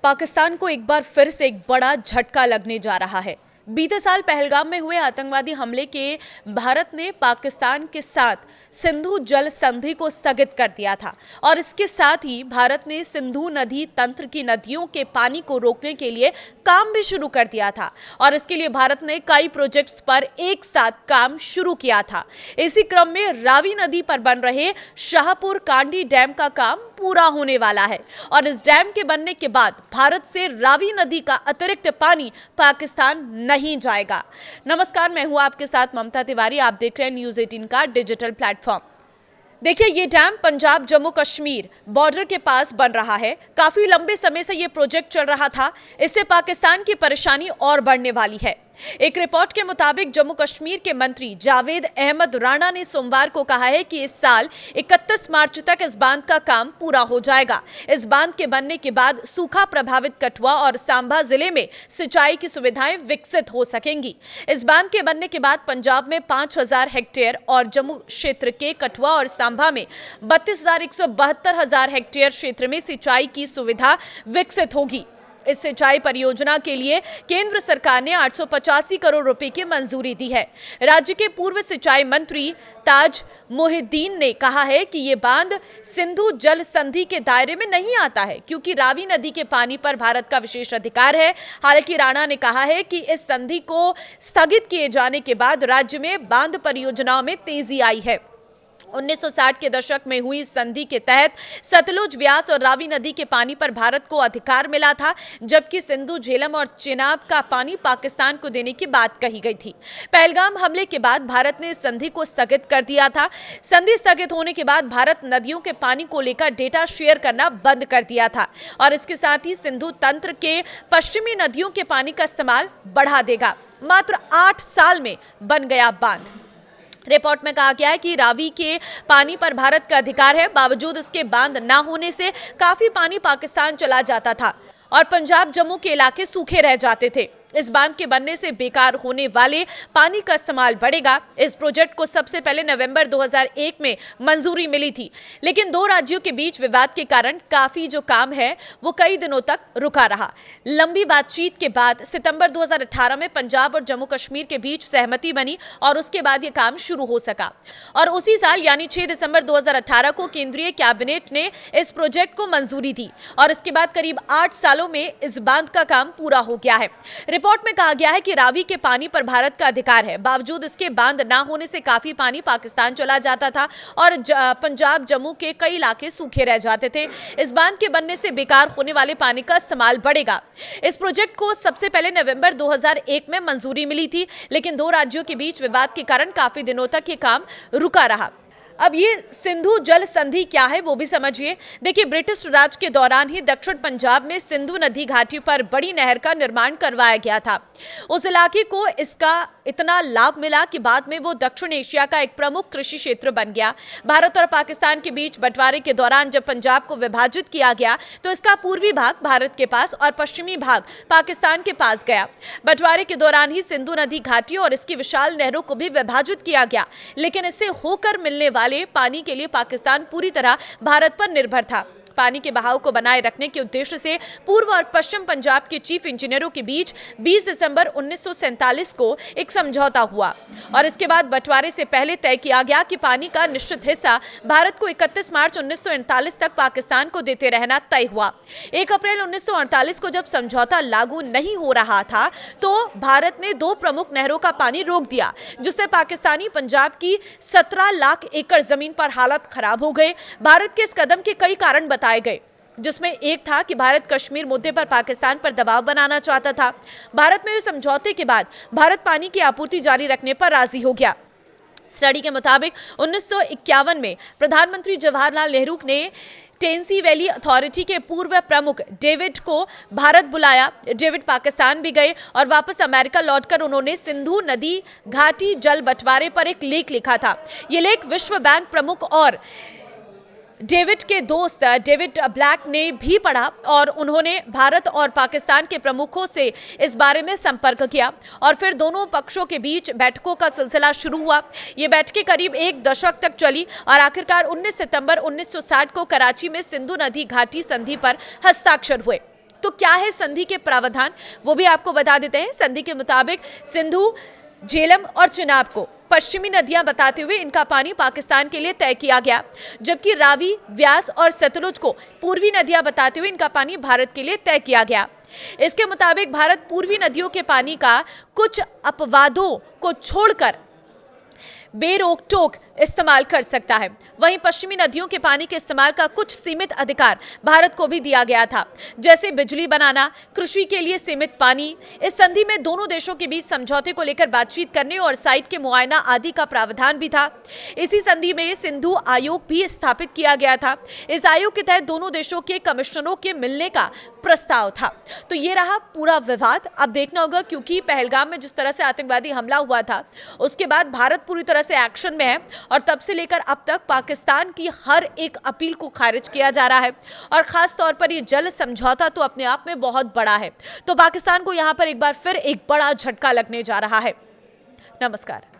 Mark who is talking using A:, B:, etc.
A: पाकिस्तान को एक बार फिर से एक बड़ा झटका लगने जा रहा है। बीते साल पहलगाम में हुए आतंकवादी हमले के भारत ने पाकिस्तान के साथ सिंधु जल संधि को स्थगित कर दिया था और इसके साथ ही भारत ने सिंधु नदी तंत्र की नदियों के पानी को रोकने के लिए काम भी शुरू कर दिया था और इसके लिए भारत ने कई प्रोजेक्ट्स पर एक साथ काम शुरू किया था। इसी क्रम में रावी नदी पर बन रहे शाहपुर कांडी डैम का काम पूरा होने वाला है और इस डैम के बनने के बाद भारत से रावी नदी का अतिरिक्त पानी पाकिस्तान नहीं जाएगा। नमस्कार, मैं हूं आपके साथ ममता तिवारी। आप देख रहे हैं न्यूज़ 18 का डिजिटल प्लेटफॉर्म। देखिए, ये डैम पंजाब जम्मू कश्मीर बॉर्डर के पास बन रहा है। काफी लंबे समय से ये प्रोजेक्ट चल रहा था। इससे पाकिस्तान की परेशानी और बढ़ने वाली है। एक रिपोर्ट के मुताबिक जम्मू कश्मीर के मंत्री जावेद अहमद राणा ने सोमवार को कहा है कि इस साल 31 मार्च तक इस बांध का काम पूरा हो जाएगा। इस बांध के बनने के बाद सूखा प्रभावित कठुआ और सांबा जिले में सिंचाई की सुविधाएं विकसित हो सकेंगी। इस बांध के बनने के बाद पंजाब में 5000 हेक्टेयर और जम्मू क्षेत्र के कठुआ और सांबा में 32,172 हेक्टेयर क्षेत्र में सिंचाई की सुविधा विकसित होगी। इस सिंचाई परियोजना के लिए केंद्र सरकार ने 885 करोड़ रुपए की मंजूरी दी है। राज्य के पूर्व सिंचाई मंत्री ताज मोहिद्दीन ने कहा है कि ये बांध सिंधु जल संधि के दायरे में नहीं आता है क्योंकि रावी नदी के पानी पर भारत का विशेष अधिकार है। हालांकि राणा ने कहा है कि इस संधि को स्थगित किए जाने के बाद राज्य में बांध परियोजनाओं में तेजी आई है। 1960 के दशक में हुई संधि के तहत सतलुज, व्यास और रावी नदी के पानी पर भारत को अधिकार मिला था, जबकि सिंधु, झेलम और चिनाब का पानी पाकिस्तान को देने की बात कही गई थी। पहलगाम हमले के बाद भारत ने इस संधि को स्थगित कर दिया था। संधि स्थगित होने के बाद भारत नदियों के पानी को लेकर डेटा शेयर करना बंद कर दिया था और इसके साथ ही सिंधु तंत्र के पश्चिमी नदियों के पानी का इस्तेमाल बढ़ा देगा। मात्र 8 साल में बन गया बांध। रिपोर्ट में कहा गया है कि रावी के पानी पर भारत का अधिकार है। बावजूद इसके बांध न होने से काफी पानी पाकिस्तान चला जाता था और पंजाब जम्मू के इलाके सूखे रह जाते थे। इस बांध के बनने से बेकार होने वाले पानी का इस्तेमाल बढ़ेगा। इस प्रोजेक्ट को सबसे पहले नवंबर 2001 में मंजूरी मिली थी, लेकिन दो राज्यों के बीच विवाद के कारण काफी जो काम है वो कई दिनों तक रुका रहा। लंबी बातचीत के बाद सितंबर 2018 में पंजाब और जम्मू कश्मीर के बीच सहमति बनी और उसके बाद ये काम शुरू हो सका और उसी साल यानी 6 दिसंबर 2018 को केंद्रीय कैबिनेट ने इस प्रोजेक्ट को मंजूरी दी और इसके बाद करीब 8 सालों में इस बांध का काम पूरा हो गया है। रिपोर्ट में कहा गया है कि रावी के पानी पर भारत का अधिकार है। बावजूद इसके बांध ना होने से काफी पानी पाकिस्तान चला जाता था और पंजाब जम्मू के कई इलाके सूखे रह जाते थे। इस बांध के बनने से बेकार होने वाले पानी का इस्तेमाल बढ़ेगा। इस प्रोजेक्ट को सबसे पहले नवंबर 2001 में मंजूरी मिली थी, लेकिन दो राज्यों के बीच विवाद के कारण काफी दिनों तक ये काम रुका रहा। अब ये सिंधु जल संधि क्या है वो भी समझिए। देखिए, ब्रिटिश राज के दौरान ही दक्षिण पंजाब में सिंधु नदी घाटी पर बड़ी नहर का निर्माण करवाया गया था। उस इलाके को इसका इतना लाभ मिला कि बाद में वो दक्षिण एशिया का एक प्रमुख कृषि क्षेत्र बन गया। भारत और पाकिस्तान के बीच बंटवारे के दौरान जब पंजाब को विभाजित किया गया तो इसका पूर्वी भाग भारत के पास और पश्चिमी भाग पाकिस्तान के पास गया। बंटवारे के दौरान ही सिंधु नदी घाटी और इसकी विशाल नहरों को भी विभाजित किया गया, लेकिन इससे होकर मिलने वाले पानी के लिए पाकिस्तान पूरी तरह भारत पर निर्भर था। पानी के बहाव को बनाए रखने के उद्देश्य से पूर्व और पश्चिम पंजाब के चीफ इंजीनियरों के बीच 20 दिसंबर 1947 को एक समझौता हुआ और इसके बाद बंटवारे से पहले तय किया गया कि पानी का निश्चित हिस्सा भारत को 31 मार्च 1948 तक पाकिस्तान को देते रहना तय हुआ। 1 अप्रैल 1948 को जब समझौता लागू नहीं हो रहा था तो भारत ने 2 प्रमुख नहरों का पानी रोक दिया, जिससे पाकिस्तानी पंजाब की 17 लाख एकड़ जमीन पर हालत खराब हो गए। भारत के इस कदम के कई कारण बताए गए, जिसमें एक था कि भारत कश्मीर मुद्दे पर पाकिस्तान पर दबाव बनाना चाहता था। भारत में इस समझौते के बाद भारत पानी की आपूर्ति जारी रखने पर राजी हो गया। स्टडी के मुताबिक 1951 में प्रधानमंत्री जवाहरलाल नेहरू ने टेंसी वैली अथॉरिटी के पूर्व प्रमुख डेविड को भारत बुलाया। डेविड पाकिस्तान भी गए और वापस अमेरिका लौटकर उन्होंने सिंधु नदी घाटी जल बंटवारे पर एक लेख लिखा था। ये लेख विश्व बैंक प्रमुख और डेविड के दोस्त डेविड ब्लैक ने भी पढ़ा और उन्होंने भारत और पाकिस्तान के प्रमुखों से इस बारे में संपर्क किया और फिर दोनों पक्षों के बीच बैठकों का सिलसिला शुरू हुआ। ये बैठकें करीब 1 दशक तक चली और आखिरकार 19 सितंबर 1960 को कराची में सिंधु नदी घाटी संधि पर हस्ताक्षर हुए। तो क्या है संधि के प्रावधान, वो भी आपको बता देते हैं। संधि के मुताबिक सिंधु, झेलम और चिनाब को पश्चिमी नदियां बताते हुए इनका पानी पाकिस्तान के लिए तय किया गया, जबकि रावी, व्यास और सतलुज को पूर्वी नदियां बताते हुए इनका पानी भारत के लिए तय किया गया। इसके मुताबिक भारत पूर्वी नदियों के पानी का कुछ अपवादों को छोड़कर बेरोक टोक इस्तेमाल कर सकता है। वहीं पश्चिमी नदियों के पानी के इस्तेमाल का कुछ सीमित अधिकार भारत को भी दिया गया था, जैसे बिजली बनाना, कृषि के लिए सीमित पानी। इस संधि में दोनों देशों के बीच समझौते को लेकर बातचीत करने और साइट के मुआयना आदि का प्रावधान भी था। इसी संधि में सिंधु आयोग भी स्थापित किया गया था। इस आयोग के तहत दोनों देशों के कमिश्नरों के मिलने का प्रस्ताव था। तो ये रहा पूरा विवाद। अब देखना होगा, क्योंकि पहलगाम में जिस तरह से आतंकवादी हमला हुआ था, उसके बाद भारत पूरी तरह से एक्शन में है और तब से लेकर अब तक पाकिस्तान की हर एक अपील को खारिज किया जा रहा है। और खास तौर पर ये जल समझौता तो अपने आप में बहुत बड़ा है। तो पाकिस्तान को यहां पर एक बार फिर एक बड़ा झटका लगने जा रहा है। नमस्कार।